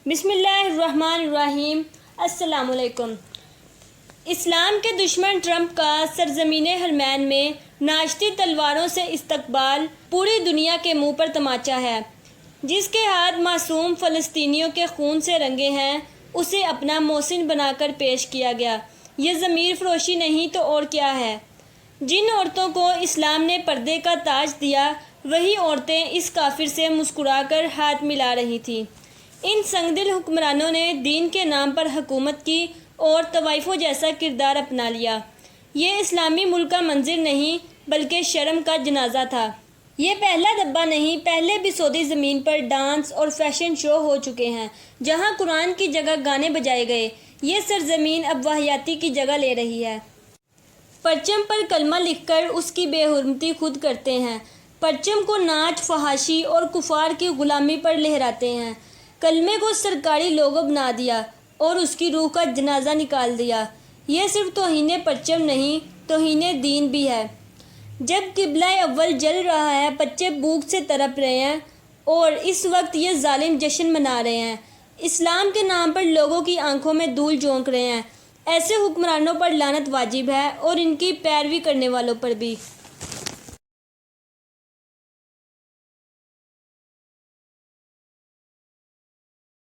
بسم اللہ الرحمن الرحیم۔ السلام علیکم۔ اسلام کے دشمن ٹرمپ کا سرزمین حرمین میں ناشتی تلواروں سے استقبال پوری دنیا کے منہ پر تماچا ہے۔ جس کے ہاتھ معصوم فلسطینیوں کے خون سے رنگے ہیں اسے اپنا محسن بنا کر پیش کیا گیا۔ یہ ضمیر فروشی نہیں تو اور کیا ہے؟ جن عورتوں کو اسلام نے پردے کا تاج دیا وہی عورتیں اس کافر سے مسکرا کر ہاتھ ملا رہی تھیں۔ ان سنگدل حکمرانوں نے دین کے نام پر حکومت کی اور طوائفوں جیسا کردار اپنا لیا۔ یہ اسلامی ملک کا منظر نہیں بلکہ شرم کا جنازہ تھا۔ یہ پہلا دبا نہیں، پہلے بھی سعودی زمین پر ڈانس اور فیشن شو ہو چکے ہیں جہاں قرآن کی جگہ گانے بجائے گئے۔ یہ سرزمین اب واہیاتی کی جگہ لے رہی ہے۔ پرچم پر کلمہ لکھ کر اس کی بے حرمتی خود کرتے ہیں۔ پرچم کو ناچ، فحاشی اور کفار کی غلامی پر لہراتے ہیں۔ کلمے کو سرکاری لوگو بنا دیا اور اس کی روح کا جنازہ نکال دیا۔ یہ صرف توہین پرچم نہیں، توہین دین بھی ہے۔ جب قبلہ اول جل رہا ہے، بچے بھوک سے تڑپ رہے ہیں اور اس وقت یہ ظالم جشن منا رہے ہیں، اسلام کے نام پر لوگوں کی آنکھوں میں دھول جھونک رہے ہیں، ایسے حکمرانوں پر لعنت واجب ہے اور ان کی پیروی کرنے والوں پر بھی۔